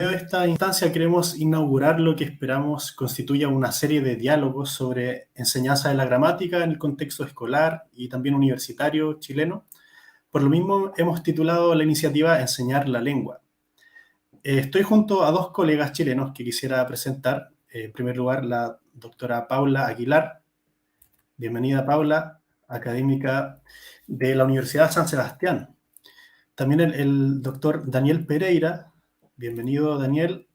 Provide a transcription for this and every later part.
De esta instancia queremos inaugurar lo que esperamos constituya una serie de diálogos sobre enseñanza de la gramática en el contexto escolar y también universitario chileno. Por lo mismo hemos titulado la iniciativa Enseñar la lengua. Estoy junto a dos colegas chilenos que quisiera presentar. En primer lugar, la doctora Paula Aguilar. Bienvenida, Paula, académica de la Universidad San Sebastián. También el doctor Daniel Pereira. Bienvenido, Daniel.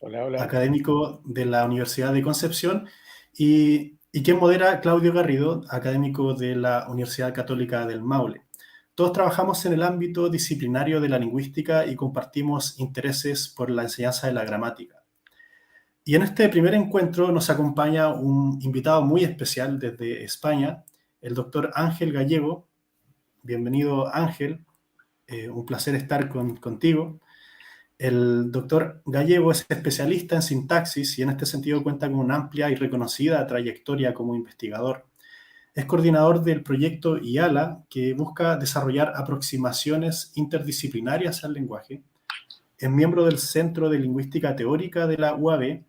Hola, hola. Académico de la Universidad de Concepción. Y quien modera, Claudio Garrido, académico de la Universidad Católica del Maule. Todos trabajamos en el ámbito disciplinario de la lingüística y compartimos intereses por la enseñanza de la gramática. Y en este primer encuentro nos acompaña un invitado muy especial desde España, el doctor Ángel Gallego. Bienvenido, Ángel. Un placer estar contigo. El doctor Gallego es especialista en sintaxis y en este sentido cuenta con una amplia y reconocida trayectoria como investigador. Es coordinador del proyecto IALA, que busca desarrollar aproximaciones interdisciplinarias al lenguaje. Es miembro del Centro de Lingüística Teórica de la UAB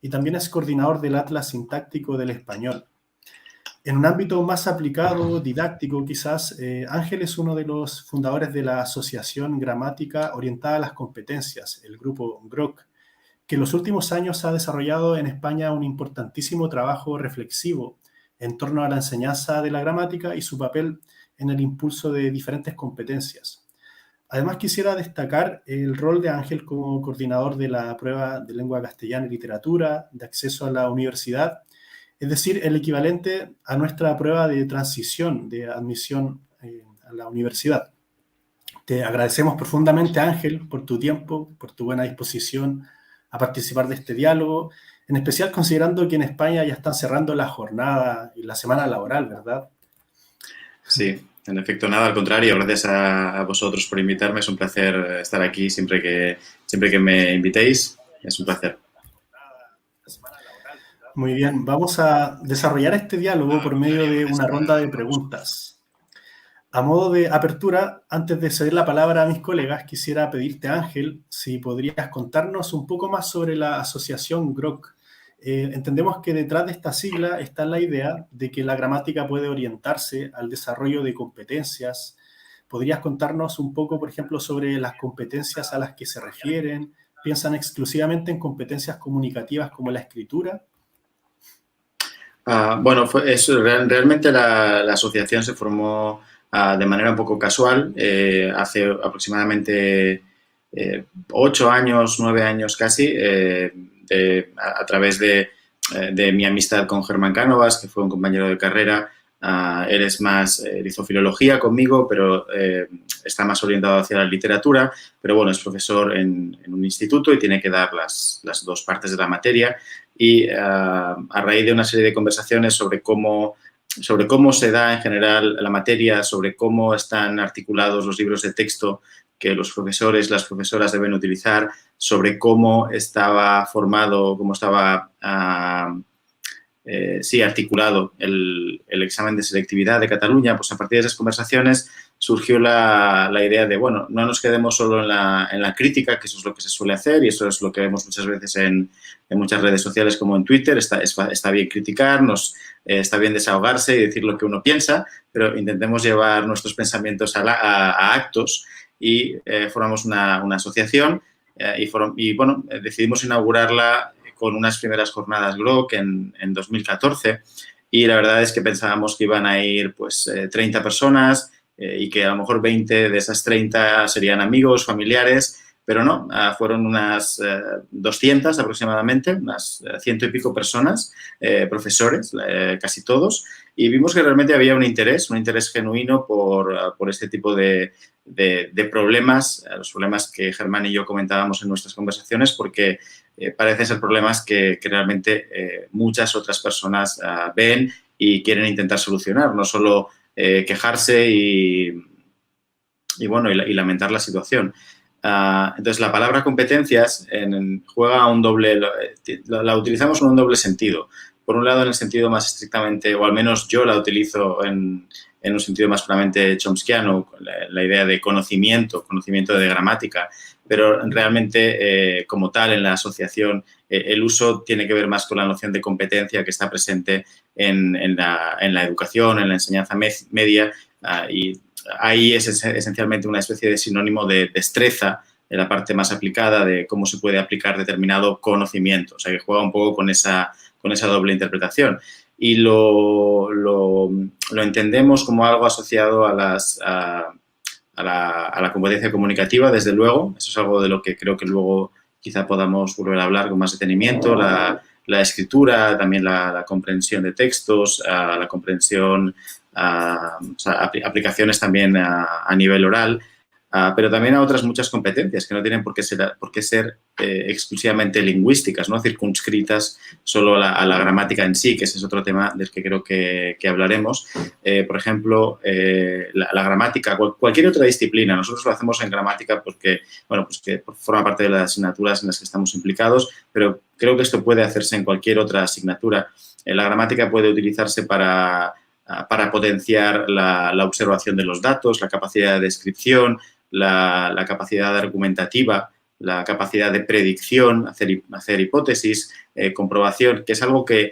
y también es coordinador del Atlas Sintáctico del Español. En un ámbito más aplicado, didáctico quizás, Ángel es uno de los fundadores de la Asociación Gramática Orientada a las Competencias, el grupo GROC, que en los últimos años ha desarrollado en España un importantísimo trabajo reflexivo en torno a la enseñanza de la gramática y su papel en el impulso de diferentes competencias. Además, quisiera destacar el rol de Ángel como coordinador de la prueba de lengua castellana y literatura de acceso a la universidad, es decir, el equivalente a nuestra prueba de transición de admisión a la universidad. Te agradecemos profundamente, Ángel, por tu tiempo, por tu buena disposición a participar de este diálogo, en especial considerando que en España ya están cerrando la jornada y la semana laboral, ¿verdad? Sí, en efecto, nada, al contrario, gracias a vosotros por invitarme, es un placer estar aquí siempre que me invitéis, es un placer. Muy bien, vamos a desarrollar este diálogo por medio de una ronda de preguntas. A modo de apertura, antes de ceder la palabra a mis colegas, quisiera pedirte, Ángel, si podrías contarnos un poco más sobre la asociación GROC. Entendemos que detrás de esta sigla está la idea de que la gramática puede orientarse al desarrollo de competencias. ¿Podrías contarnos un poco, por ejemplo, sobre las competencias a las que se refieren? ¿Piensan exclusivamente en competencias comunicativas como la escritura? Bueno, realmente la asociación se formó de manera un poco casual, hace aproximadamente 8 años, 9 años casi, a través de mi amistad con Germán Cánovas, que fue un compañero de carrera. Él hizo filología conmigo, pero está más orientado hacia la literatura, pero bueno, es profesor en un instituto y tiene que dar las dos partes de la materia. Y a raíz de una serie de conversaciones sobre cómo se da en general la materia, sobre cómo están articulados los libros de texto que los profesores, las profesoras deben utilizar, sobre cómo estaba formado, cómo estaba articulado el examen de selectividad de Cataluña, pues a partir de esas conversaciones surgió la idea de, bueno, no nos quedemos solo en la crítica, que eso es lo que se suele hacer y eso es lo que vemos muchas veces en muchas redes sociales como en Twitter. Está bien criticar, está bien desahogarse y decir lo que uno piensa, pero intentemos llevar nuestros pensamientos a actos y formamos una asociación y bueno, decidimos inaugurarla con unas primeras jornadas GROC en 2014 y la verdad es que pensábamos que iban a ir pues 30 personas y que a lo mejor 20 de esas 30 serían amigos, familiares, pero no, fueron unas 200 aproximadamente, unas 100 y pico personas, profesores, casi todos, y vimos que realmente había un interés genuino por este tipo de problemas, los problemas que Germán y yo comentábamos en nuestras conversaciones, porque parecen ser problemas que realmente muchas otras personas ven y quieren intentar solucionar, no solo quejarse y lamentar la situación. Entonces, la palabra competencias juega un doble, la utilizamos en un doble sentido. Por un lado, en el sentido más estrictamente, o al menos yo la utilizo en en un sentido más puramente chomskiano, la idea de conocimiento de gramática, pero realmente como tal en la asociación el uso tiene que ver más con la noción de competencia que está presente en la educación, en la enseñanza media, y ahí es esencialmente una especie de sinónimo de destreza en la parte más aplicada de cómo se puede aplicar determinado conocimiento. O sea, que juega un poco con esa doble interpretación. Y lo entendemos como algo asociado a la competencia comunicativa, desde luego. Eso es algo de lo que creo que luego quizá podamos volver a hablar con más detenimiento. La escritura, también la comprensión de textos, la comprensión, o sea, aplicaciones también a nivel oral, pero también a otras muchas competencias que no tienen por qué ser exclusivamente lingüísticas, ¿no? Circunscritas solo a la gramática en sí, que ese es otro tema del que creo que hablaremos. Por ejemplo, la gramática, cualquier otra disciplina. Nosotros lo hacemos en gramática porque, bueno, pues que forma parte de las asignaturas en las que estamos implicados, pero creo que esto puede hacerse en cualquier otra asignatura. La gramática puede utilizarse para potenciar la observación de los datos, la capacidad de descripción, la capacidad argumentativa, la capacidad de predicción, hacer hipótesis, comprobación, que es algo que,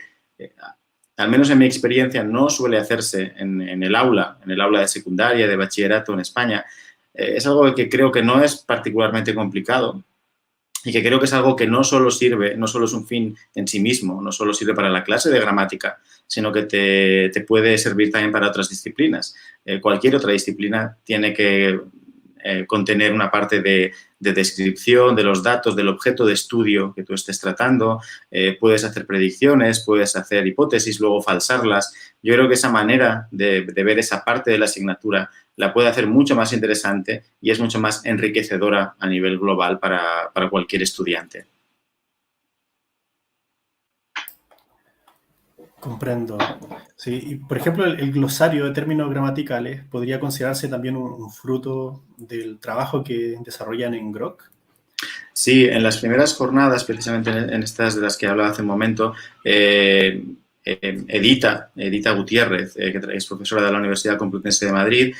al menos en mi experiencia, no suele hacerse en el aula de secundaria, de bachillerato en España. Es algo que creo que no es particularmente complicado y que creo que es algo que no solo es un fin en sí mismo, no solo sirve para la clase de gramática, sino que te puede servir también para otras disciplinas. Cualquier otra disciplina tiene que contener una parte de descripción de los datos del objeto de estudio que tú estés tratando. Puedes hacer predicciones, puedes hacer hipótesis, luego falsarlas. Yo creo que esa manera de ver esa parte de la asignatura la puede hacer mucho más interesante y es mucho más enriquecedora a nivel global para cualquier estudiante. Comprendo. Sí, y por ejemplo, el glosario de términos gramaticales podría considerarse también un fruto del trabajo que desarrollan en Groq. Sí, en las primeras jornadas, precisamente en estas de las que hablaba hace un momento, Edita Gutiérrez, que es profesora de la Universidad Complutense de Madrid,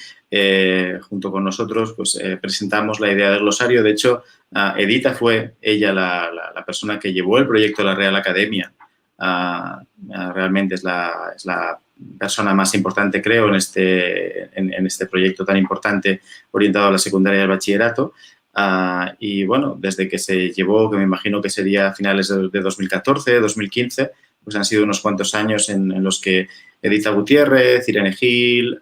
junto con nosotros, pues presentamos la idea del glosario. De hecho, Edita fue ella la persona que llevó el proyecto a la Real Academia. Realmente es la persona más importante, creo, en este proyecto tan importante orientado a la secundaria y al bachillerato. Y bueno, desde que se llevó, que me imagino que sería a finales de 2014, 2015, pues han sido unos cuantos años en los que Edita Gutiérrez, Irene Gil,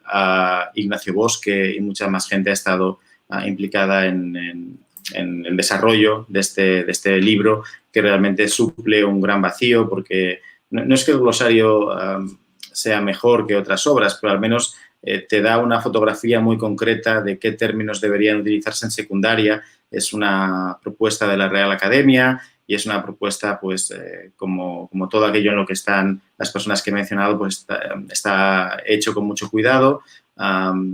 Ignacio Bosque y mucha más gente ha estado implicada en el desarrollo de este libro, que realmente suple un gran vacío, porque no es que el glosario sea mejor que otras obras, pero al menos te da una fotografía muy concreta de qué términos deberían utilizarse en secundaria. Es una propuesta de la Real Academia y es una propuesta, pues, como todo aquello en lo que están las personas que he mencionado, pues está hecho con mucho cuidado.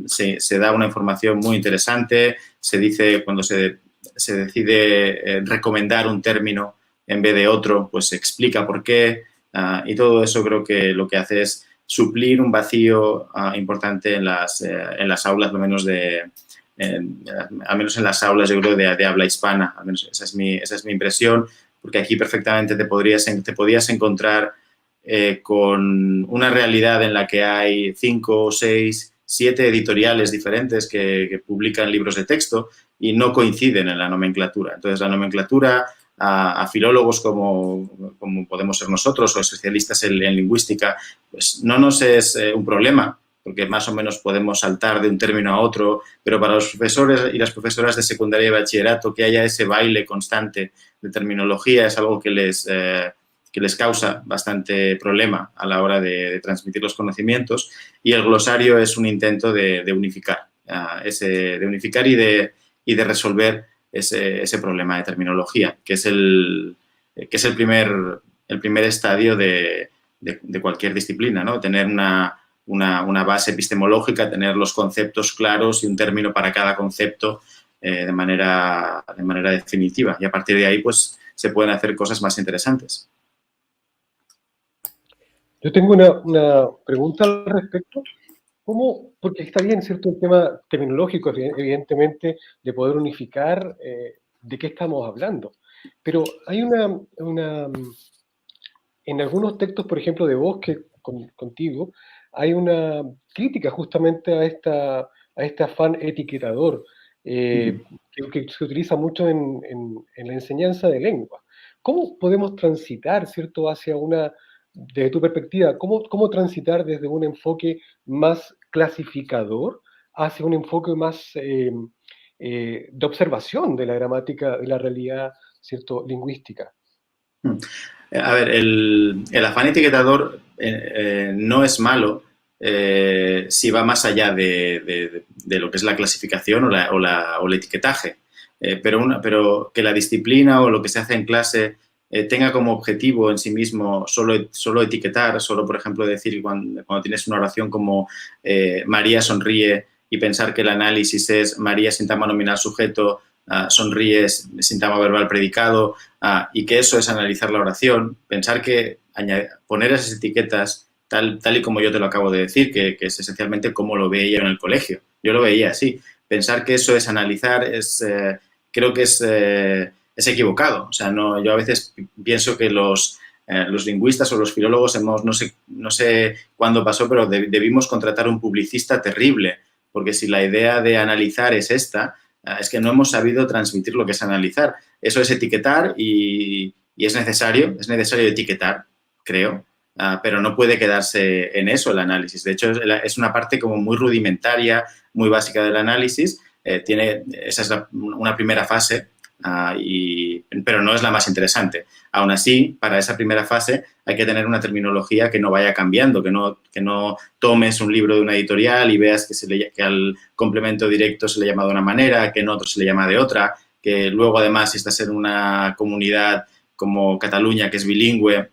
Se da una información muy interesante. Se dice, cuando se decide recomendar un término en vez de otro, pues se explica por qué. Y todo eso creo que lo que hace es suplir un vacío importante en las aulas, al menos al menos en las aulas, yo creo, de habla hispana. Al menos esa es mi impresión, porque aquí perfectamente te podías encontrar con una realidad en la que hay 5, 6, 7 editoriales diferentes que publican libros de texto y no coinciden en la nomenclatura. Entonces, la nomenclatura a filólogos como podemos ser nosotros o especialistas en lingüística, pues no nos es un problema, porque más o menos podemos saltar de un término a otro, pero para los profesores y las profesoras de secundaria y bachillerato que haya ese baile constante de terminología es algo que les causa bastante problema a la hora de transmitir los conocimientos, y el glosario es un intento de unificar, y de resolver ese problema de terminología, que es el primer estadio de cualquier disciplina, ¿no? Tener una base epistemológica, tener los conceptos claros y un término para cada concepto de manera definitiva. Y a partir de ahí, pues, se pueden hacer cosas más interesantes. Yo tengo una pregunta al respecto. ¿Cómo? Porque está bien, ¿cierto? Un tema terminológico, evidentemente, de poder unificar de qué estamos hablando. Pero hay en algunos textos, por ejemplo, de vos, que contigo, hay una crítica justamente a este afán etiquetador, que se utiliza mucho en la enseñanza de lengua. ¿Cómo podemos transitar, cierto, hacia desde tu perspectiva, cómo transitar desde un enfoque más clasificador hacia un enfoque más de observación de la gramática, de la realidad, cierto, lingüística? A ver, el afán etiquetador no es malo si va más allá de lo que es la clasificación o el etiquetaje. Pero que la disciplina o lo que se hace en clase tenga como objetivo en sí mismo solo etiquetar, solo, por ejemplo, decir cuando tienes una oración como María sonríe y pensar que el análisis es María sintagma nominal sujeto, sonríe sintagma verbal predicado, y que eso es analizar la oración, pensar que poner esas etiquetas tal y como yo te lo acabo de decir, que es esencialmente como lo veía en el colegio. Yo lo veía así. Pensar que eso es analizar creo que es equivocado. O sea, no, yo a veces pienso que los lingüistas o los filólogos no sé cuándo pasó, pero debimos contratar un publicista terrible, porque si la idea de analizar es esta, es que no hemos sabido transmitir lo que es analizar. Eso es etiquetar y es necesario etiquetar, creo, pero no puede quedarse en eso el análisis. De hecho, es una parte como muy rudimentaria, muy básica del análisis. Esa es una primera fase, pero no es la más interesante. Aún así, para esa primera fase hay que tener una terminología que no vaya cambiando, que no tomes un libro de una editorial y veas que al complemento directo se le llama de una manera, que en otro se le llama de otra, que luego además si estás en una comunidad como Cataluña, que es bilingüe,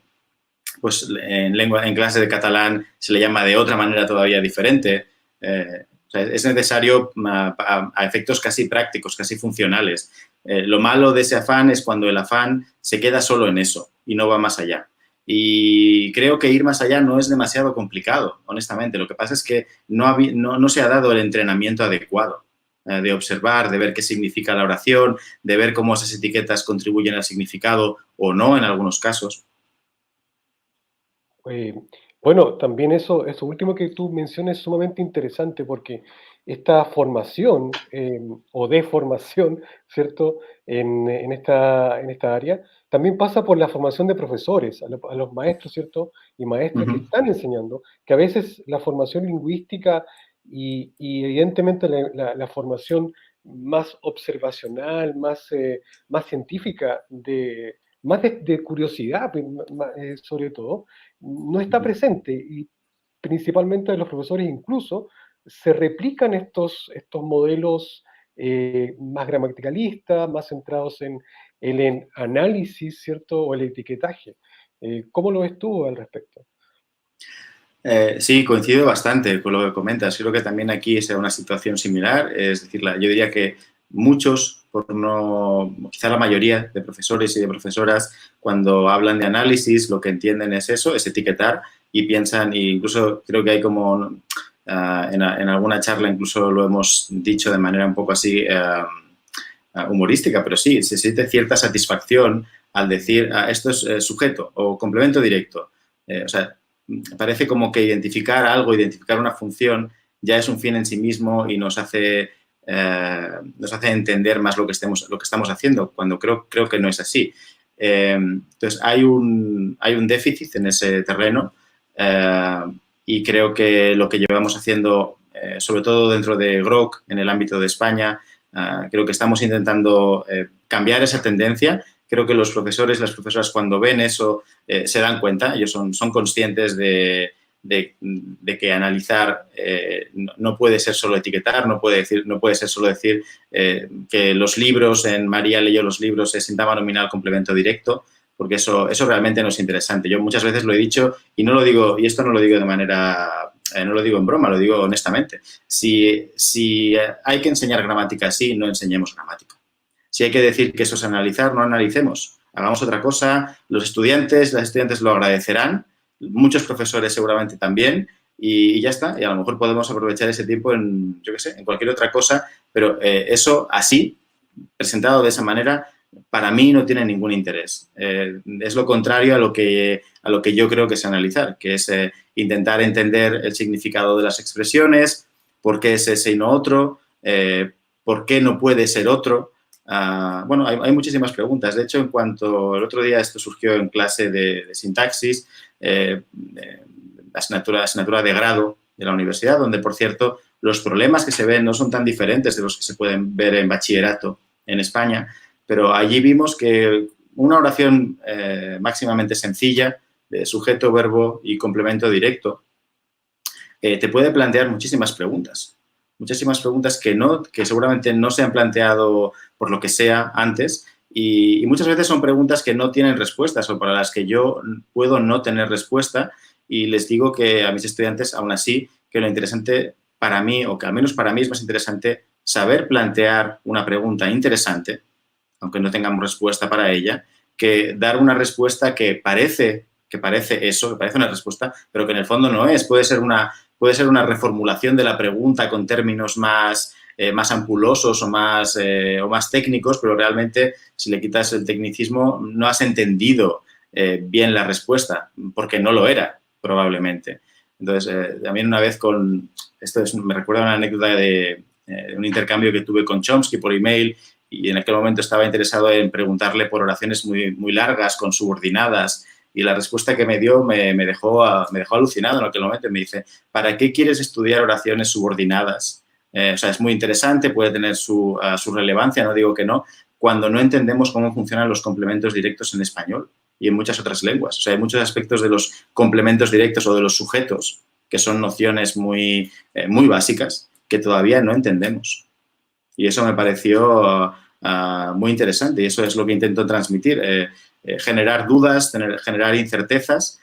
pues en clase de catalán se le llama de otra manera todavía diferente. O sea, es necesario a efectos casi prácticos, casi funcionales. Lo malo de ese afán es cuando el afán se queda solo en eso y no va más allá. Y creo que ir más allá no es demasiado complicado, honestamente. Lo que pasa es que no se ha dado el entrenamiento adecuado de observar, de ver qué significa la oración, de ver cómo esas etiquetas contribuyen al significado o no en algunos casos. Eh, bueno, también eso último que tú mencionas es sumamente interesante porque esta formación o deformación, ¿cierto? En esta área, también pasa por la formación de profesores, a los maestros, ¿cierto? Y maestras que Uh-huh. están enseñando, que a veces la formación lingüística y evidentemente la formación más observacional, más científica, más de curiosidad, sobre todo, no está presente y principalmente de los profesores incluso se replican estos modelos más gramaticalistas, más centrados en el análisis, ¿cierto? O el etiquetaje. ¿Cómo lo ves tú al respecto? Sí, coincido bastante con lo que comentas. Creo que también aquí será una situación similar. Es decir, yo diría que muchos, quizá la mayoría de profesores y de profesoras, cuando hablan de análisis, lo que entienden es eso, es etiquetar y piensan, e incluso creo que hay como en alguna charla, incluso lo hemos dicho de manera un poco así humorística, pero sí, se siente cierta satisfacción al decir esto es sujeto o complemento directo. O sea, parece como que identificar algo, identificar una función ya es un fin en sí mismo y nos hace entender más lo que estamos haciendo, cuando creo que no es así. Entonces, hay un déficit en ese terreno y creo que lo que llevamos haciendo, sobre todo dentro de GROC, en el ámbito de España, creo que estamos intentando cambiar esa tendencia. Creo que los profesores, las profesoras, cuando ven eso, se dan cuenta, ellos son conscientes de que analizar no puede ser solo etiquetar, no puede ser solo decir que los libros, en María leyó los libros, es sintagma nominal complemento directo, porque eso realmente no es interesante. Yo muchas veces lo he dicho y no lo digo, y esto no lo digo de manera, no lo digo en broma, lo digo honestamente. Si hay que enseñar gramática así, no enseñemos gramática. Si hay que decir que eso es analizar, no analicemos. Hagamos otra cosa. Las estudiantes lo agradecerán. Muchos profesores seguramente también. y ya está. Y a lo mejor podemos aprovechar ese tiempo en, yo qué sé, en cualquier otra cosa, pero eso así, presentado de esa manera, para mí no tiene ningún interés. Es lo contrario a lo que yo creo que es analizar, que es intentar entender el significado de las expresiones, por qué es ese y no otro, por qué no puede ser otro. Bueno, hay muchísimas preguntas. De hecho, en cuanto el otro día esto surgió en clase de sintaxis, la asignatura de grado de la universidad, donde, por cierto, los problemas que se ven no son tan diferentes de los que se pueden ver en bachillerato en España, pero allí vimos que una oración máximamente sencilla de sujeto, verbo y complemento directo te puede plantear muchísimas preguntas que seguramente no se han planteado por lo que sea antes y muchas veces son preguntas que no tienen respuestas o para las que yo puedo no tener respuesta y les digo que a mis estudiantes aún así que lo interesante para mí o que al menos para mí es más interesante saber plantear una pregunta interesante, aunque no tengamos respuesta para ella, que dar una respuesta que parece eso, que parece una respuesta, pero que en el fondo no es. Puede ser una reformulación de la pregunta con términos más ampulosos o más técnicos, pero realmente si le quitas el tecnicismo no has entendido bien la respuesta, porque no lo era, probablemente. Entonces, también una vez me recuerda una anécdota de un intercambio que tuve con Chomsky por email y en aquel momento estaba interesado en preguntarle por oraciones muy, muy largas, con subordinadas, y la respuesta que me dio me dejó alucinado en aquel momento. Me dice, ¿para qué quieres estudiar oraciones subordinadas? O sea, es muy interesante, puede tener su relevancia, no digo que no, cuando no entendemos cómo funcionan los complementos directos en español y en muchas otras lenguas. O sea, hay muchos aspectos de los complementos directos o de los sujetos que son nociones muy básicas que todavía no entendemos. Y eso me pareció muy interesante y eso es lo que intento transmitir, generar dudas, generar incertezas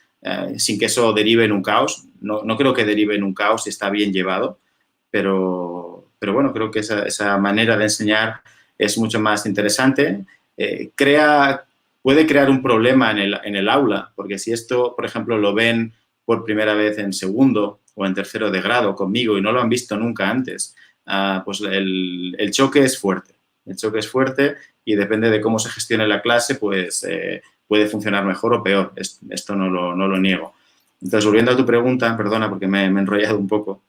sin que eso derive en un caos. No creo que derive en un caos si está bien llevado, pero bueno, creo que esa manera de enseñar es mucho más interesante. Puede crear un problema en el aula, porque si esto, por ejemplo, lo ven por primera vez en segundo o en tercero de grado conmigo y no lo han visto nunca antes, pues el choque es fuerte. El choque es fuerte y depende de cómo se gestione la clase, pues puede funcionar mejor o peor. Esto no lo niego. Entonces, volviendo a tu pregunta, perdona porque me he enrollado un poco.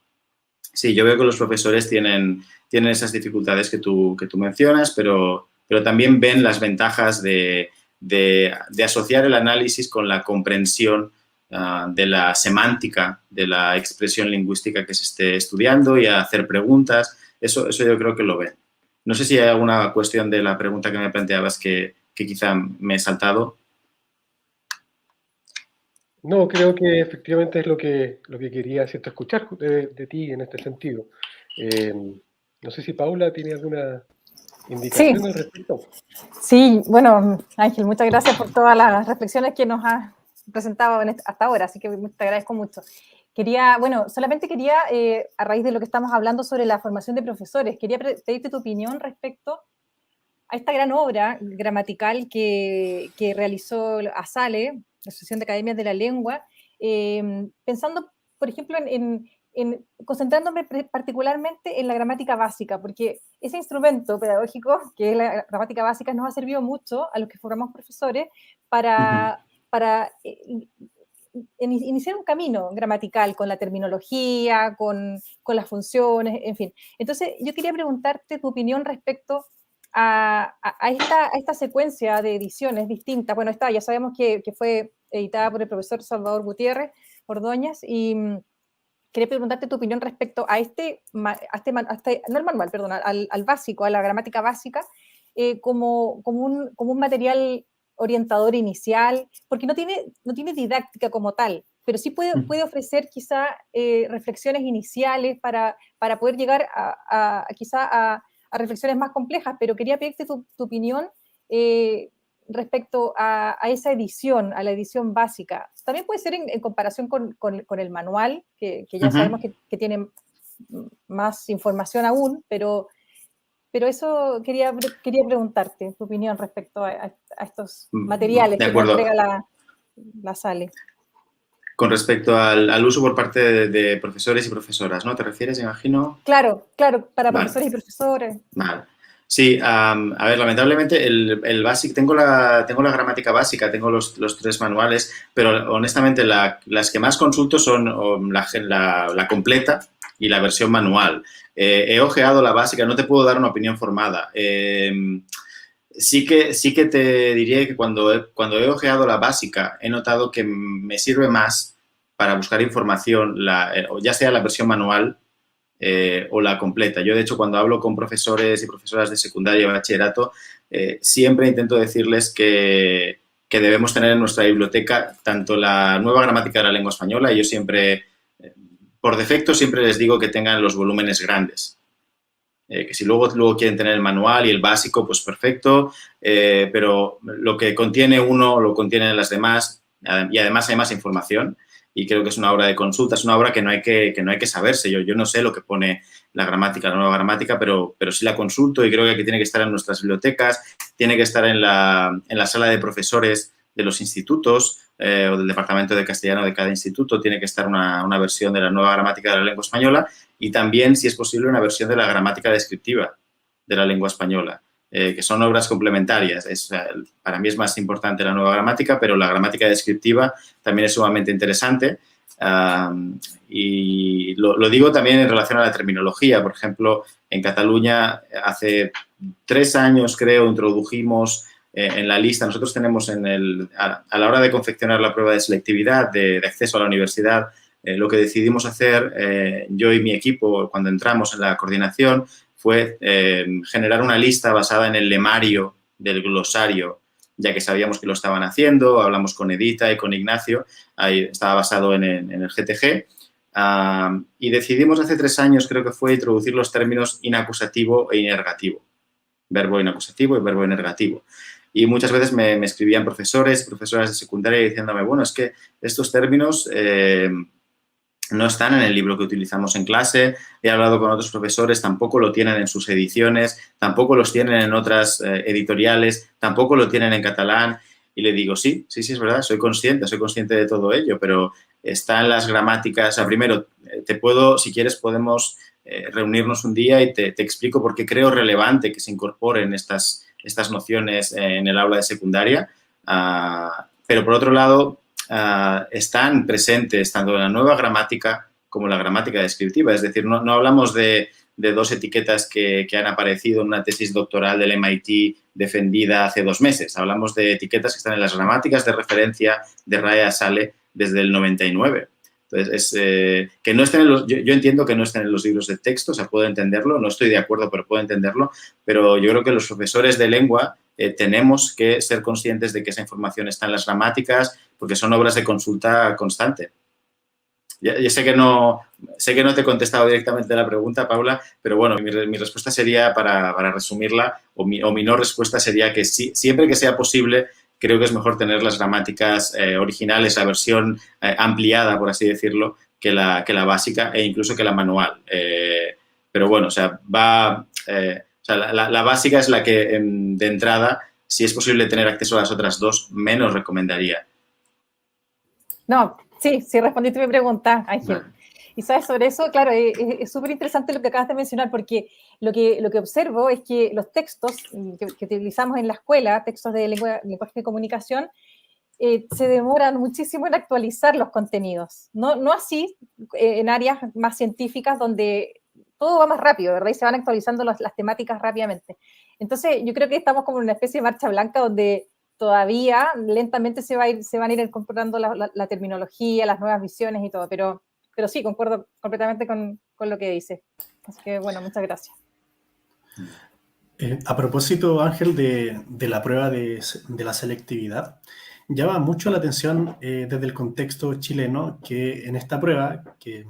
Sí, yo veo que los profesores tienen esas dificultades que tú mencionas, pero también ven las ventajas de asociar el análisis con la comprensión de la semántica, de la expresión lingüística que se esté estudiando y a hacer preguntas. Eso yo creo que lo ven. No sé si hay alguna cuestión de la pregunta que me planteabas que quizá me he saltado. No, creo que efectivamente es lo que quería, ¿cierto?, escuchar de ti en este sentido. No sé si Paula tiene alguna indicación al respecto. Sí, bueno, Ángel, muchas gracias por todas las reflexiones que nos has presentado hasta ahora, así que te agradezco mucho. Solamente quería, a raíz de lo que estamos hablando sobre la formación de profesores, quería pedirte tu opinión respecto a esta gran obra gramatical que realizó ASALE, la Asociación de Academias de la Lengua, pensando, por ejemplo, concentrándome particularmente en la gramática básica, porque ese instrumento pedagógico, que es la gramática básica, nos ha servido mucho a los que formamos profesores para iniciar un camino gramatical con la terminología, con las funciones, en fin. Entonces, yo quería preguntarte tu opinión respecto a esta secuencia de ediciones distintas. Bueno, ya sabemos que fue editada por el profesor Salvador Gutiérrez Ordóñez, y quería preguntarte tu opinión respecto a no al manual, perdón, al básico, a la gramática básica, como un material orientador inicial, porque no tiene didáctica como tal, pero sí puede ofrecer quizá reflexiones iniciales para poder llegar quizá a reflexiones más complejas, pero quería pedirte tu opinión respecto a esa edición, a la edición básica. También puede ser en comparación con el manual, que ya sabemos que tiene más información aún, pero eso quería preguntarte tu opinión respecto a estos materiales que nos entrega la SALE. Con respecto al uso por parte de profesores y profesoras, ¿no? ¿Te refieres, imagino? Claro, para Vale. profesores y profesores. Vale. Sí, a ver, lamentablemente el básico, tengo la gramática básica, tengo los 3 manuales, pero honestamente las que más consulto son la completa y la versión manual. He ojeado la básica, no te puedo dar una opinión formada. Sí que te diría que cuando he ojeado la básica he notado que me sirve más para buscar información, ya sea la versión manual o la completa. Yo, de hecho, cuando hablo con profesores y profesoras de secundaria y bachillerato, siempre intento decirles que debemos tener en nuestra biblioteca tanto la nueva gramática de la lengua española, y yo siempre, por defecto, siempre les digo que tengan los volúmenes grandes. Que si luego quieren tener el manual y el básico, pues perfecto, pero lo que contiene uno lo contienen las demás, y además hay más información, y creo que es una obra de consulta, es una obra que no hay que saberse. Yo no sé lo que pone la gramática, la nueva gramática, pero sí la consulto, y creo que aquí tiene que estar en nuestras bibliotecas, tiene que estar en la sala de profesores de los institutos o del departamento de castellano de cada instituto. Tiene que estar una versión de la nueva gramática de la lengua española, y también, si es posible, una versión de la gramática descriptiva de la lengua española, que son obras complementarias. Para mí es más importante la nueva gramática, pero la gramática descriptiva también es sumamente interesante. Y lo digo también en relación a la terminología. Por ejemplo, en Cataluña hace 3 años, creo, introdujimos en la lista, nosotros tenemos a la hora de confeccionar la prueba de selectividad de acceso a la universidad, lo que decidimos hacer, yo y mi equipo, cuando entramos en la coordinación, fue generar una lista basada en el lemario del glosario, ya que sabíamos que lo estaban haciendo. Hablamos con Edita y con Ignacio, ahí estaba basado en el GTG, y decidimos hace 3 años, creo que fue, introducir los términos inacusativo e inergativo, verbo inacusativo y verbo inergativo. Y muchas veces me escribían profesores, profesoras de secundaria diciéndome, bueno, es que estos términos no están en el libro que utilizamos en clase. He hablado con otros profesores, tampoco lo tienen en sus ediciones, tampoco los tienen en otras editoriales, tampoco lo tienen en catalán. Y le digo, sí, es verdad, soy consciente de todo ello, pero está en las gramáticas. O sea, primero, si quieres, podemos reunirnos un día y te explico por qué creo relevante que se incorporen estas nociones en el aula de secundaria. Pero, por otro lado, están presentes tanto en la nueva gramática como la gramática descriptiva. Es decir, no hablamos de 2 etiquetas que han aparecido en una tesis doctoral del MIT defendida hace 2 meses. Hablamos de etiquetas que están en las gramáticas de referencia de Raya Sale desde el 99. Entonces, que no estén yo entiendo que no estén en los libros de texto, o sea, puedo entenderlo, no estoy de acuerdo, pero puedo entenderlo, pero yo creo que los profesores de lengua tenemos que ser conscientes de que esa información está en las gramáticas, porque son obras de consulta constante. Ya sé que no te he contestado directamente la pregunta, Paula, pero bueno, mi respuesta sería, para resumirla, o mi no respuesta sería que siempre que sea posible, creo que es mejor tener las gramáticas originales, la versión ampliada, por así decirlo, que la básica, e incluso que la manual. Pero bueno, o sea, la básica es la que, de entrada, si es posible tener acceso a las otras 2, menos recomendaría. No, sí, respondiste mi pregunta, Ángel. Vale. Y sabes, sobre eso, claro, es súper interesante lo que acabas de mencionar, porque lo que observo es que los textos que utilizamos en la escuela, textos de lenguaje de comunicación, se demoran muchísimo en actualizar los contenidos. No así en áreas más científicas donde todo va más rápido, ¿verdad? Y se van actualizando las temáticas rápidamente. Entonces, yo creo que estamos como en una especie de marcha blanca donde todavía lentamente se van a ir incorporando la terminología, las nuevas visiones y todo, pero sí, concuerdo completamente con lo que dice. Así que, bueno, muchas gracias. A propósito, Ángel, de la prueba de la selectividad, llama mucho la atención desde el contexto chileno que en esta prueba que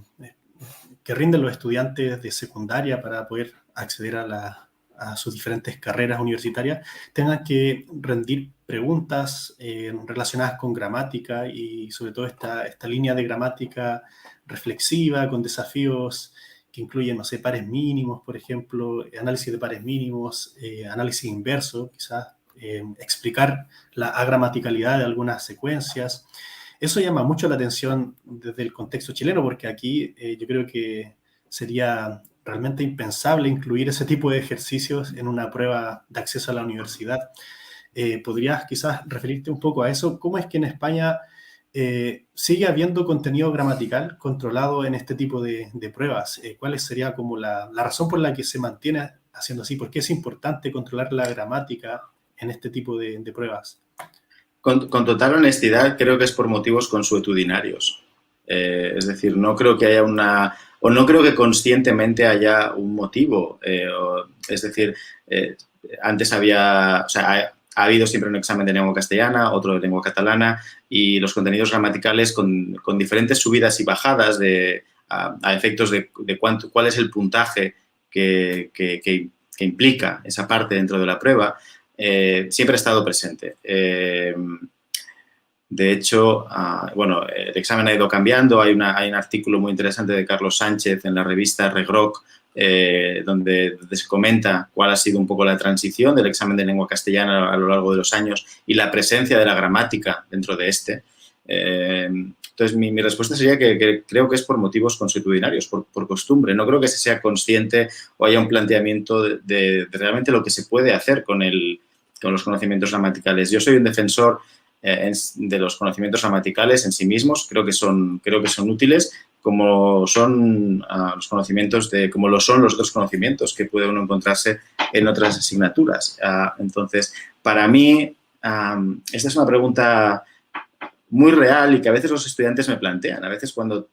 rinden los estudiantes de secundaria para poder acceder a sus diferentes carreras universitarias, tengan que rendir preguntas relacionadas con gramática, y sobre todo esta línea de gramática reflexiva con desafíos que incluyen, no sé, pares mínimos, por ejemplo, análisis de pares mínimos, análisis inverso, quizás explicar la agramaticalidad de algunas secuencias. Eso llama mucho la atención desde el contexto chileno, porque aquí yo creo que sería realmente impensable incluir ese tipo de ejercicios en una prueba de acceso a la universidad. ¿Podrías quizás referirte un poco a eso? ¿Cómo es que en España sigue habiendo contenido gramatical controlado en este tipo de pruebas? ¿Cuál sería como la razón por la que se mantiene haciendo así? ¿Por qué es importante controlar la gramática en este tipo de pruebas? Con total honestidad, creo que es por motivos consuetudinarios. Es decir, no creo que haya no creo que conscientemente haya un motivo. Es decir, antes había, o sea, ha habido siempre un examen de lengua castellana, otro de lengua catalana, y los contenidos gramaticales con diferentes subidas y bajadas a efectos de cuál es el puntaje que implica esa parte dentro de la prueba, siempre ha estado presente. De hecho, bueno, el examen ha ido cambiando. Hay un artículo muy interesante de Carlos Sánchez en la revista Regroc, donde se comenta cuál ha sido un poco la transición del examen de lengua castellana a lo largo de los años y la presencia de la gramática dentro de este. Entonces, mi respuesta sería que creo que es por motivos consuetudinarios, por costumbre. No creo que se sea consciente o haya un planteamiento de realmente lo que se puede hacer con los conocimientos gramaticales. Yo soy un defensor de los conocimientos gramaticales en sí mismos. Creo que son útiles, como son los conocimientos como lo son los otros conocimientos que puede uno encontrarse en otras asignaturas. Entonces, para mí, esta es una pregunta muy real y que a veces los estudiantes me plantean. A veces cuando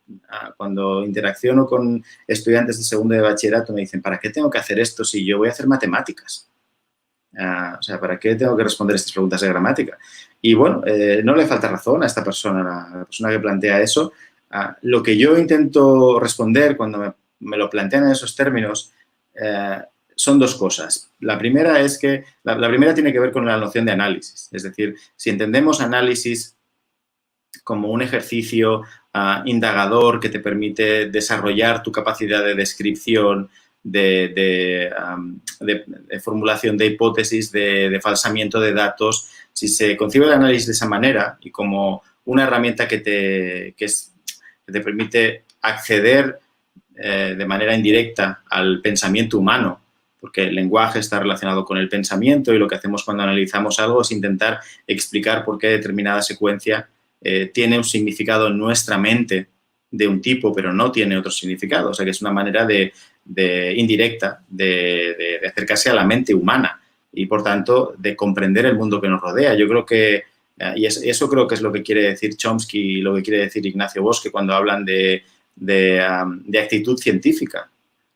interacciono con estudiantes de segundo de bachillerato me dicen, ¿para qué tengo que hacer esto si yo voy a hacer matemáticas? O sea, ¿para qué tengo que responder estas preguntas de gramática? Y bueno, no le falta razón a esta persona, a la persona que plantea eso. Lo que yo intento responder cuando me lo plantean en esos términos son dos cosas. La primera es que la primera tiene que ver con la noción de análisis. Es decir, si entendemos análisis como un ejercicio indagador que te permite desarrollar tu capacidad de descripción, de formulación de hipótesis, de falsamiento de datos. Si se concibe el análisis de esa manera y como una herramienta que te permite acceder de manera indirecta al pensamiento humano, porque el lenguaje está relacionado con el pensamiento y lo que hacemos cuando analizamos algo es intentar explicar por qué determinada secuencia tiene un significado en nuestra mente de un tipo, pero no tiene otro significado. O sea, que es una manera indirecta de acercarse a la mente humana y, por tanto, de comprender el mundo que nos rodea. Yo creo que, y eso creo que es lo que quiere decir Chomsky y lo que quiere decir Ignacio Bosque cuando hablan de actitud científica.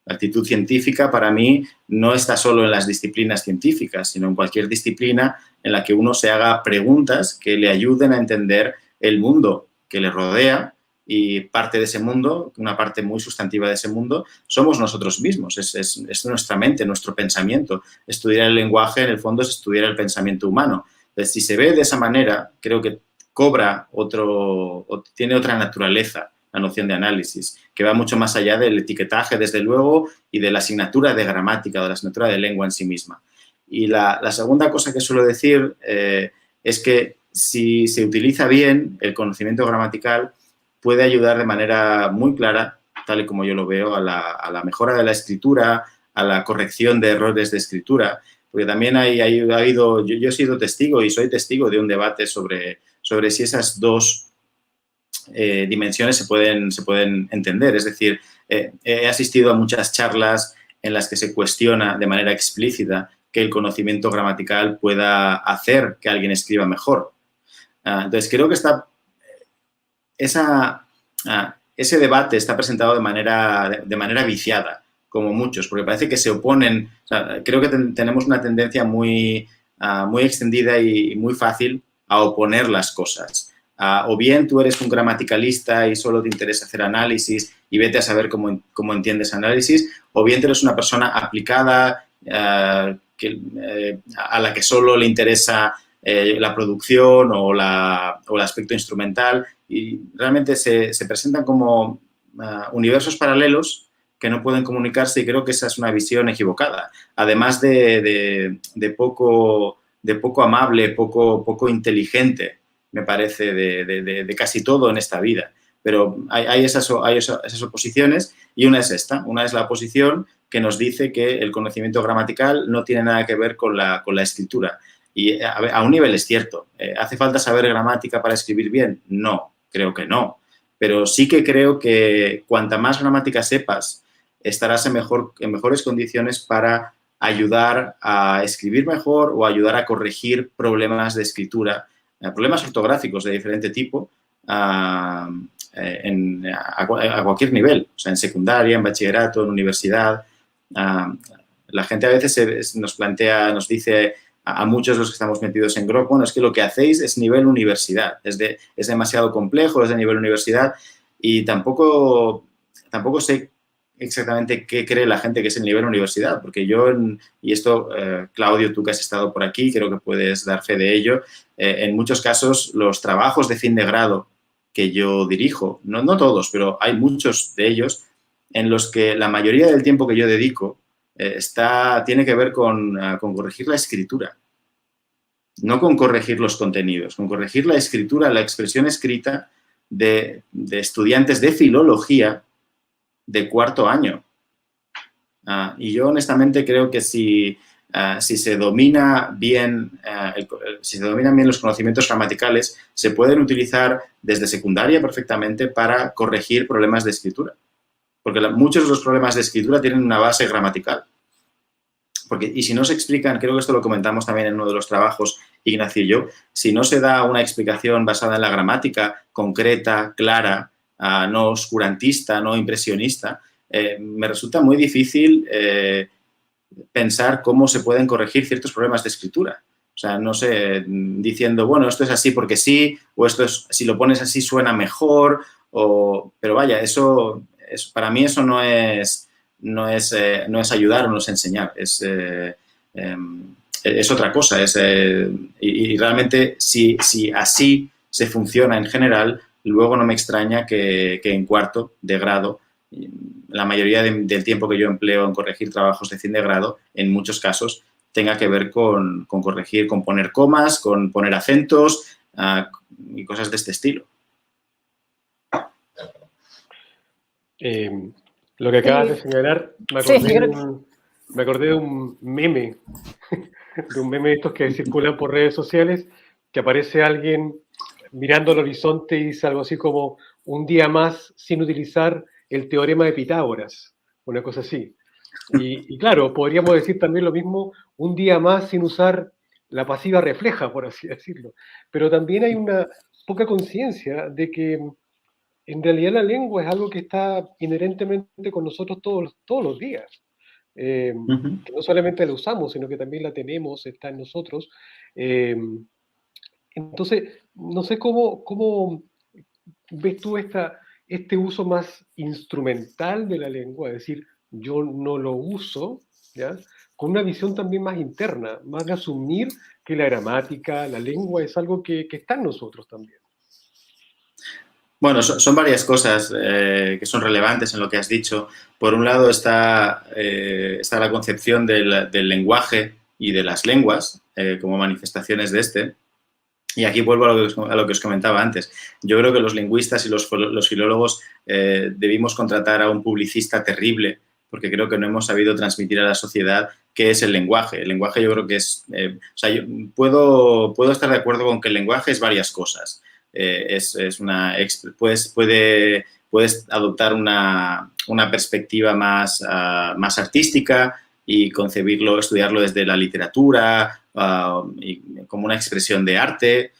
La actitud científica, para mí, no está solo en las disciplinas científicas, sino en cualquier disciplina en la que uno se haga preguntas que le ayuden a entender el mundo que le rodea, y parte de ese mundo, una parte muy sustantiva de ese mundo, somos nosotros mismos, es nuestra mente, nuestro pensamiento. Estudiar el lenguaje, en el fondo, es estudiar el pensamiento humano. Entonces, si se ve de esa manera, creo que tiene otra naturaleza la noción de análisis, que va mucho más allá del etiquetaje, desde luego, y de la asignatura de gramática o de la asignatura de lengua en sí misma. Y la segunda cosa que suelo decir es que si se utiliza bien el conocimiento gramatical, puede ayudar de manera muy clara, tal y como yo lo veo, a la mejora de la escritura, a la corrección de errores de escritura, porque también ha habido, yo he sido testigo y soy testigo de un debate sobre si esas dos dimensiones se pueden entender. Es decir, he asistido a muchas charlas en las que se cuestiona de manera explícita que el conocimiento gramatical pueda hacer que alguien escriba mejor. Entonces, creo que ese debate está presentado de manera viciada, como muchos, porque parece que se oponen. O sea, creo que tenemos una tendencia muy extendida y muy fácil a oponer las cosas. O bien tú eres un gramaticalista y solo te interesa hacer análisis y vete a saber cómo entiendes análisis, o bien tú eres una persona aplicada a la que solo le interesa la producción o el aspecto instrumental, y realmente se presentan como universos paralelos que no pueden comunicarse, y creo que esa es una visión equivocada. Además de poco amable, poco inteligente me parece, de casi todo en esta vida. Pero hay esas oposiciones y una es esta. Una es la oposición que nos dice que el conocimiento gramatical no tiene nada que ver con la escritura. Y a un nivel es cierto. ¿Hace falta saber gramática para escribir bien? No, creo que no. Pero sí que creo que cuanta más gramática sepas, estarás en mejores condiciones para ayudar a escribir mejor o ayudar a corregir problemas de escritura, problemas ortográficos de diferente tipo, a cualquier nivel, o sea, en secundaria, en bachillerato, en universidad. La gente a veces nos dice a muchos de los que estamos metidos en GROK, bueno, es que lo que hacéis es nivel universidad, es demasiado complejo, es de nivel universidad y tampoco sé exactamente qué cree la gente que es el nivel universidad, porque y esto, Claudio, tú que has estado por aquí, creo que puedes dar fe de ello, en muchos casos los trabajos de fin de grado que yo dirijo, no todos, pero hay muchos de ellos en los que la mayoría del tiempo que yo dedico tiene que ver con corregir la escritura, no con corregir los contenidos, con corregir la escritura, la expresión escrita de estudiantes de filología de cuarto año. Y yo honestamente creo que si se dominan bien los conocimientos gramaticales, se pueden utilizar desde secundaria perfectamente para corregir problemas de escritura. Porque muchos de los problemas de escritura tienen una base gramatical. Y si no se explican, creo que esto lo comentamos también en uno de los trabajos, Ignacio y yo, si no se da una explicación basada en la gramática, concreta, clara, no oscurantista, no impresionista, me resulta muy difícil pensar cómo se pueden corregir ciertos problemas de escritura. O sea, no sé, diciendo, bueno, esto es así porque sí, o si lo pones así suena mejor, pero vaya, para mí eso no es ayudar o no es enseñar, es otra cosa. Y realmente, si así se funciona en general, luego no me extraña que en cuarto de grado, la mayoría del tiempo que yo empleo en corregir trabajos de fin de grado, en muchos casos, tenga que ver con corregir, con poner comas, con poner acentos y cosas de este estilo. Lo que acabas de señalar, me acordé de un meme, de estos que circulan por redes sociales, que aparece alguien mirando al horizonte y dice algo así como un día más sin utilizar el teorema de Pitágoras, una cosa así. Y claro, podríamos decir también lo mismo, un día más sin usar la pasiva refleja, por así decirlo. Pero también hay una poca conciencia de que en realidad la lengua es algo que está inherentemente con nosotros todos los días. Que no solamente la usamos, sino que también la tenemos, está en nosotros. Entonces, no sé cómo ves tú este uso más instrumental de la lengua, es decir, yo no lo uso, ¿ya? Con una visión también más interna, más de asumir que la gramática, la lengua es algo que está en nosotros también. Bueno, son varias cosas que son relevantes en lo que has dicho. Por un lado está la concepción del lenguaje y de las lenguas como manifestaciones de este. Y aquí vuelvo a lo que os comentaba antes. Yo creo que los lingüistas y los filólogos debimos contratar a un publicista terrible, porque creo que no hemos sabido transmitir a la sociedad qué es el lenguaje. El lenguaje yo creo que es... o sea, yo puedo estar de acuerdo con que el lenguaje es varias cosas. Puedes adoptar una perspectiva más artística y concebirlo, estudiarlo desde la literatura y como una expresión de arte.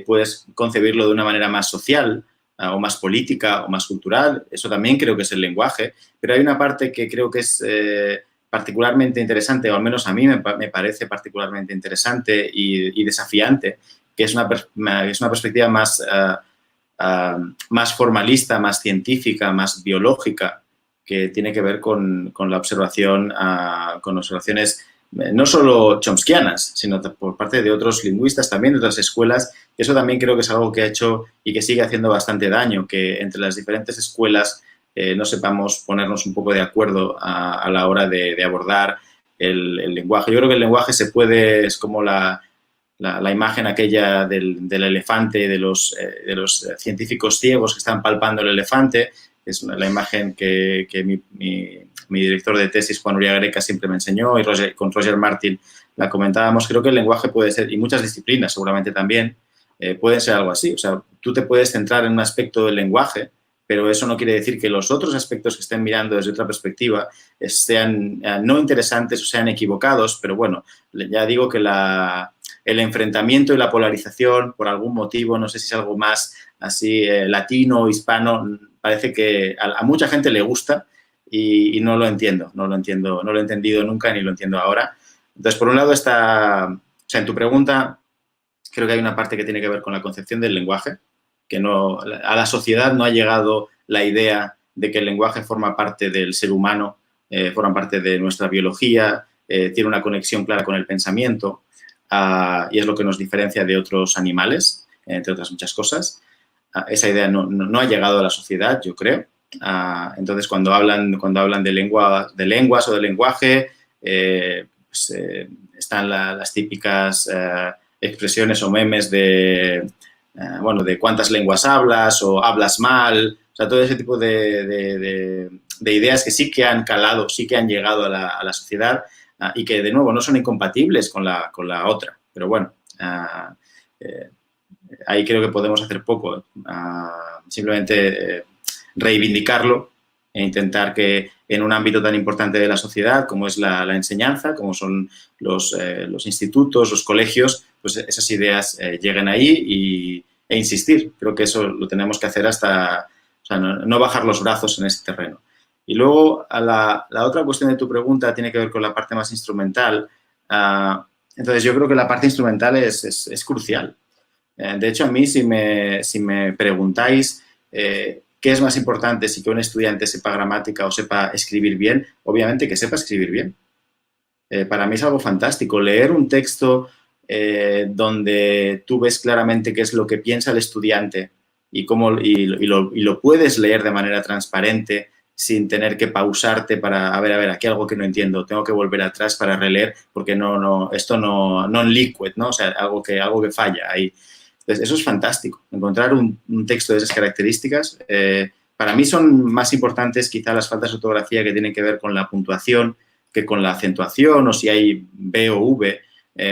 Puedes concebirlo de una manera más social o más política o más cultural. Eso también creo que es el lenguaje. Pero hay una parte que creo que es particularmente interesante, o al menos a mí me parece particularmente interesante y desafiante, que es una perspectiva más formalista, más científica, más biológica, que tiene que ver con la observación, con observaciones no solo chomskianas, sino por parte de otros lingüistas también, de otras escuelas. Eso también creo que es algo que ha hecho y que sigue haciendo bastante daño, que entre las diferentes escuelas no sepamos ponernos un poco de acuerdo a la hora de abordar el lenguaje. Yo creo que el lenguaje es como la la imagen aquella del elefante, de los científicos ciegos que están palpando el elefante, es la imagen que mi director de tesis, Juan Uría Greca, siempre me enseñó, y con Roger Martin la comentábamos. Creo que el lenguaje puede ser, y muchas disciplinas seguramente también, pueden ser algo así. O sea, tú te puedes centrar en un aspecto del lenguaje, pero eso no quiere decir que los otros aspectos que estén mirando desde otra perspectiva sean no interesantes o sean equivocados, pero bueno, ya digo que el enfrentamiento y la polarización, por algún motivo, no sé si es algo más así latino o hispano, parece que a mucha gente le gusta y no lo entiendo, no lo he entendido nunca ni lo entiendo ahora. Entonces, por un lado está, o sea, en tu pregunta, creo que hay una parte que tiene que ver con la concepción del lenguaje, que a la sociedad no ha llegado la idea de que el lenguaje forma parte del ser humano, forma parte de nuestra biología, tiene una conexión clara con el pensamiento y es lo que nos diferencia de otros animales, entre otras muchas cosas. Esa idea no ha llegado a la sociedad, yo creo. Entonces, cuando hablan de lenguas o de lenguaje, pues, están las típicas expresiones o memes de cuántas lenguas hablas o hablas mal, o sea, todo ese tipo de ideas que sí que han calado, sí que han llegado a la sociedad y que, de nuevo, no son incompatibles con la otra. Pero bueno, ahí creo que podemos hacer poco. Simplemente reivindicarlo e intentar que en un ámbito tan importante de la sociedad como es la enseñanza, como son los institutos, los colegios, pues esas ideas lleguen ahí e insistir. Creo que eso lo tenemos que hacer hasta, o sea, no bajar los brazos en ese terreno. Y luego, la otra cuestión de tu pregunta tiene que ver con la parte más instrumental. Entonces, yo creo que la parte instrumental es crucial. De hecho, a mí, si me preguntáis qué es más importante, si que un estudiante sepa gramática o sepa escribir bien, obviamente que sepa escribir bien. Para mí es algo fantástico. Leer un texto donde tú ves claramente qué es lo que piensa el estudiante y lo puedes leer de manera transparente sin tener que pausarte para, a ver, aquí algo que no entiendo, tengo que volver atrás para releer porque esto no en liquid, ¿no? O sea, algo que falla ahí. Entonces, eso es fantástico. Encontrar un texto de esas características, para mí son más importantes quizá las faltas de ortografía que tienen que ver con la puntuación que con la acentuación o si hay B o V,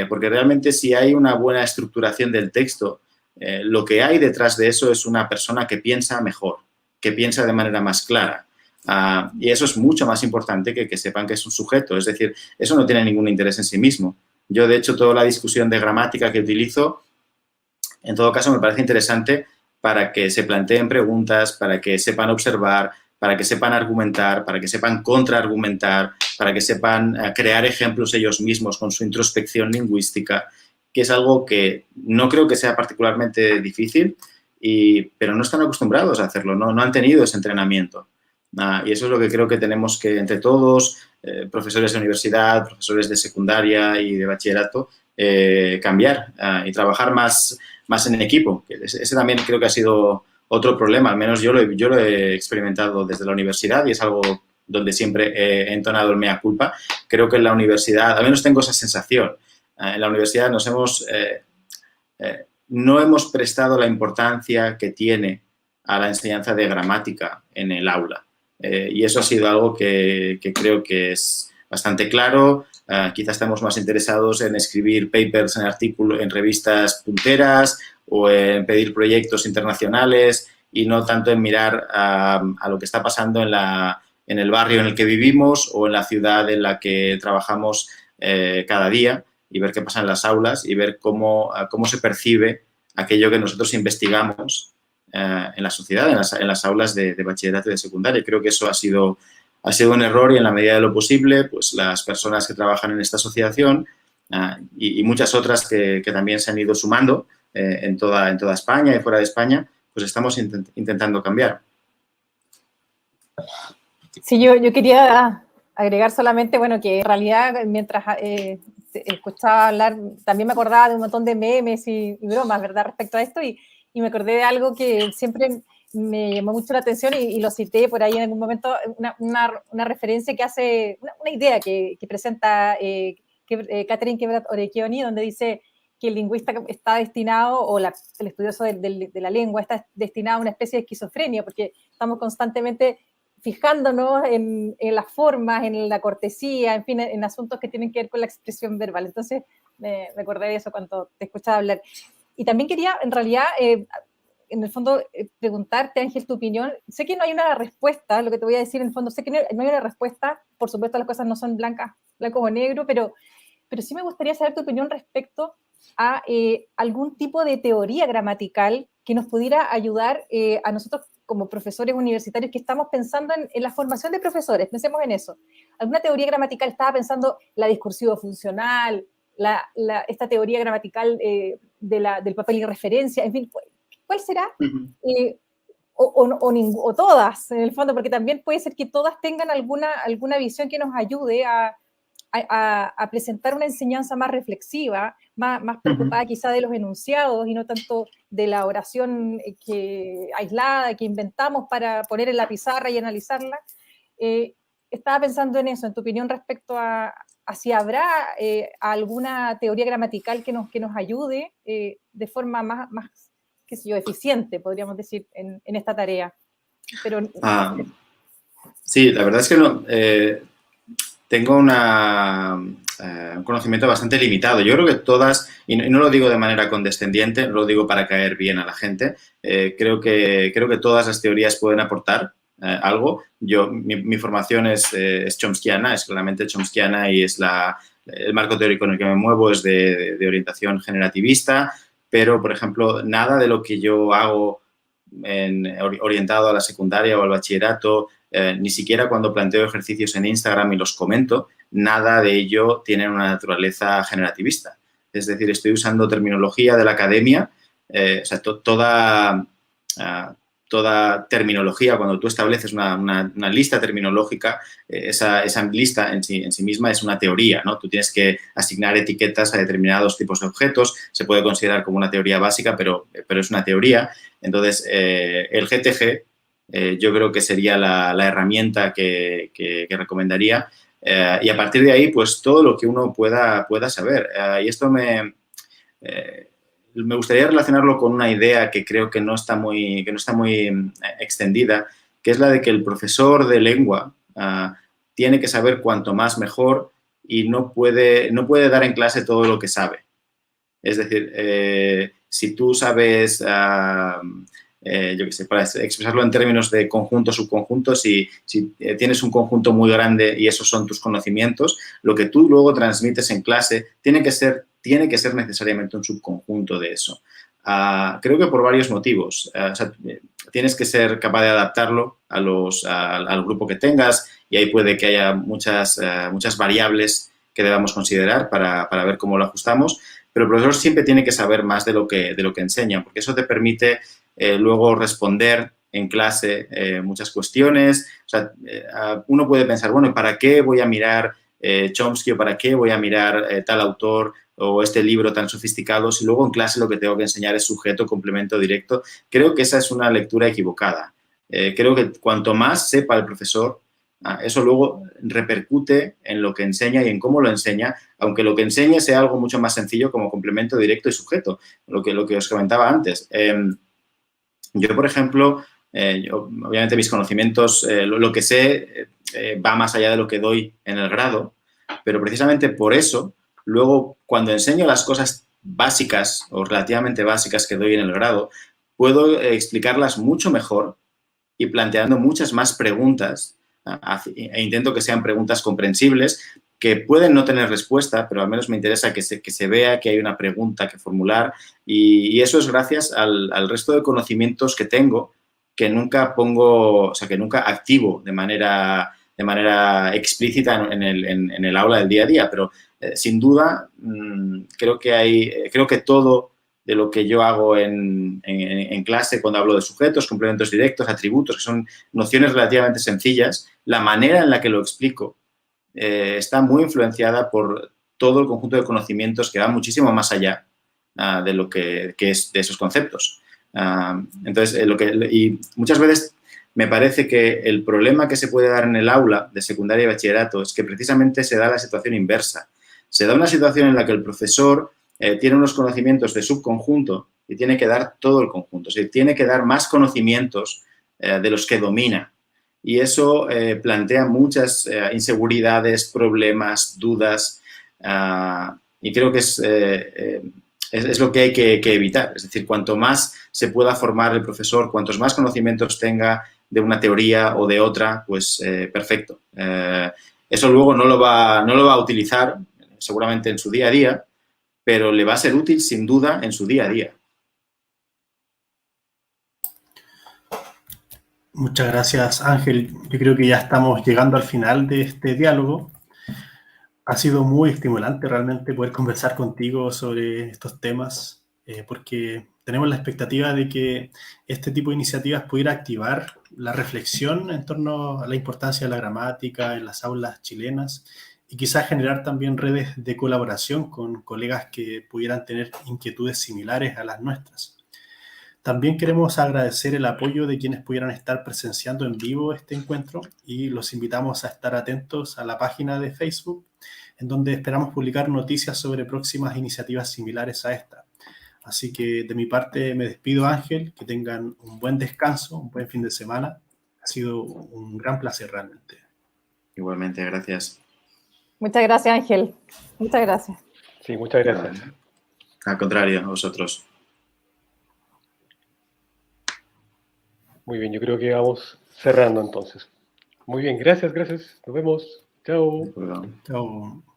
porque realmente si hay una buena estructuración del texto, lo que hay detrás de eso es una persona que piensa mejor, que piensa de manera más clara. Y eso es mucho más importante que sepan que es un sujeto. Es decir, eso no tiene ningún interés en sí mismo. Yo, de hecho, toda la discusión de gramática que utilizo, en todo caso, me parece interesante para que se planteen preguntas, para que sepan observar, para que sepan argumentar, para que sepan contraargumentar, para que sepan crear ejemplos ellos mismos con su introspección lingüística, que es algo que no creo que sea particularmente difícil, pero no están acostumbrados a hacerlo, no han tenido ese entrenamiento. Y eso es lo que creo que tenemos que, entre todos, profesores de universidad, profesores de secundaria y de bachillerato, cambiar y trabajar más en equipo. Ese también creo que ha sido otro problema, al menos yo lo he experimentado desde la universidad y es algo donde siempre he entonado el mea culpa. Creo que en la universidad, al menos tengo esa sensación, en la universidad no hemos prestado la importancia que tiene a la enseñanza de gramática en el aula. Y eso ha sido algo que creo que es bastante claro. Quizás estamos más interesados en escribir papers en revistas punteras o en pedir proyectos internacionales y no tanto en mirar a lo que está pasando en el barrio en el que vivimos o en la ciudad en la que trabajamos cada día y ver qué pasa en las aulas y ver cómo se percibe aquello que nosotros investigamos en la sociedad, en las aulas de bachillerato y de secundaria. Creo que eso ha sido un error y en la medida de lo posible, pues las personas que trabajan en esta asociación y muchas otras que también se han ido sumando en toda España y fuera de España, pues estamos intentando cambiar. Sí, yo quería agregar solamente, bueno, que en realidad mientras escuchaba hablar, también me acordaba de un montón de memes y bromas, ¿verdad?, respecto a esto y me acordé de algo que siempre me llamó mucho la atención y lo cité por ahí en algún momento, una referencia que hace, una idea que presenta Catherine Kebrat-Orekioni, donde dice que el lingüista está destinado, o el estudioso de la lengua está destinado a una especie de esquizofrenia, porque estamos constantemente fijándonos en las formas, en la cortesía, en fin, en asuntos que tienen que ver con la expresión verbal. Entonces, me acordé de eso cuando te escuchaba hablar. Y también quería, en realidad, en el fondo, preguntarte, Ángel, tu opinión. Sé que no hay una respuesta, lo que te voy a decir, en el fondo, sé que no hay una respuesta, por supuesto las cosas no son blancos o negro, pero sí me gustaría saber tu opinión respecto a algún tipo de teoría gramatical que nos pudiera ayudar a nosotros como profesores universitarios que estamos pensando en la formación de profesores. Pensemos en eso. ¿Alguna teoría gramatical? Estaba pensando la discursivo-funcional, esta teoría gramatical del papel y referencia, en fin, ¿cuál será? O todas, en el fondo, porque también puede ser que todas tengan alguna visión que nos ayude a presentar una enseñanza más reflexiva, más preocupada quizá de los enunciados y no tanto de la oración aislada que inventamos para poner en la pizarra y analizarla. Estaba pensando en eso, en tu opinión respecto a si habrá alguna teoría gramatical que nos ayude de forma más, qué sé yo, eficiente, podríamos decir, en esta tarea. Pero, sí, la verdad es que no, tengo un conocimiento bastante limitado. Yo creo que todas, y no lo digo de manera condescendiente, no lo digo para caer bien a la gente, creo que todas las teorías pueden aportar algo. Mi formación es chomskiana, es claramente chomskiana, y es el marco teórico en el que me muevo es de orientación generativista, pero, por ejemplo, nada de lo que yo hago orientado a la secundaria o al bachillerato, ni siquiera cuando planteo ejercicios en Instagram y los comento, nada de ello tiene una naturaleza generativista. Es decir, estoy usando terminología de la academia, o sea, toda terminología, cuando tú estableces una lista terminológica, esa lista en sí misma es una teoría, ¿no? Tú tienes que asignar etiquetas a determinados tipos de objetos, se puede considerar como una teoría básica, pero es una teoría. Entonces, el GTG yo creo que sería la herramienta que recomendaría, y a partir de ahí, pues todo lo que uno pueda saber. Y esto me gustaría relacionarlo con una idea que creo que no está muy extendida, que es la de que el profesor de lengua tiene que saber cuanto más mejor, y no puede dar en clase todo lo que sabe. Es decir, si tú sabes, yo qué sé, para expresarlo en términos de conjuntos, subconjuntos, si tienes un conjunto muy grande y esos son tus conocimientos, lo que tú luego transmites en clase tiene que ser necesariamente un subconjunto de eso. Creo que por varios motivos. O sea, tienes que ser capaz de adaptarlo al grupo que tengas, y ahí puede que haya muchas variables que debamos considerar para ver cómo lo ajustamos, pero el profesor siempre tiene que saber más de lo que enseña, porque eso te permite luego responder en clase muchas cuestiones. O sea, uno puede pensar, bueno, ¿para qué voy a mirar Chomsky, o para qué voy a mirar tal autor o este libro tan sofisticado si luego en clase lo que tengo que enseñar es sujeto, complemento, directo? Creo que esa es una lectura equivocada. Creo que cuanto más sepa el profesor, eso luego repercute en lo que enseña y en cómo lo enseña, aunque lo que enseñe sea algo mucho más sencillo como complemento, directo y sujeto, lo que os comentaba antes. Yo, por ejemplo, obviamente mis conocimientos, lo que sé va más allá de lo que doy en el grado, pero precisamente por eso, luego cuando enseño las cosas básicas o relativamente básicas que doy en el grado, puedo explicarlas mucho mejor y planteando muchas más preguntas, e intento que sean preguntas comprensibles, que pueden no tener respuesta, pero al menos me interesa que se vea que hay una pregunta que formular, y eso es gracias al resto de conocimientos que tengo, que nunca pongo, o sea, que nunca activo de manera explícita en el aula del día a día, pero sin duda creo que todo de lo que yo hago en clase, cuando hablo de sujetos, complementos directos, atributos, que son nociones relativamente sencillas, la manera en la que lo explico está muy influenciada por todo el conjunto de conocimientos que va muchísimo más allá de lo que es de esos conceptos. Entonces, y muchas veces me parece que el problema que se puede dar en el aula de secundaria y bachillerato es que precisamente se da la situación inversa. Se da una situación en la que el profesor tiene unos conocimientos de subconjunto y tiene que dar todo el conjunto. Es decir, tiene que dar más conocimientos de los que domina. Y eso plantea muchas inseguridades, problemas, dudas, y creo que es lo que hay que evitar. Es decir, cuanto más se pueda formar el profesor, cuantos más conocimientos tenga de una teoría o de otra, pues perfecto. Eso luego no lo va a utilizar seguramente en su día a día, pero le va a ser útil sin duda en su día a día. Muchas gracias, Ángel. Yo creo que ya estamos llegando al final de este diálogo. Ha sido muy estimulante realmente poder conversar contigo sobre estos temas, porque tenemos la expectativa de que este tipo de iniciativas pudiera activar la reflexión en torno a la importancia de la gramática en las aulas chilenas y quizás generar también redes de colaboración con colegas que pudieran tener inquietudes similares a las nuestras. También queremos agradecer el apoyo de quienes pudieran estar presenciando en vivo este encuentro y los invitamos a estar atentos a la página de Facebook, en donde esperamos publicar noticias sobre próximas iniciativas similares a esta. Así que de mi parte me despido, Ángel, que tengan un buen descanso, un buen fin de semana. Ha sido un gran placer realmente. Igualmente, gracias. Muchas gracias, Ángel. Muchas gracias. Sí, muchas gracias. Al contrario, a vosotros. Muy bien, yo creo que vamos cerrando entonces. Muy bien, gracias. Nos vemos. Chao. De acuerdo. Chao.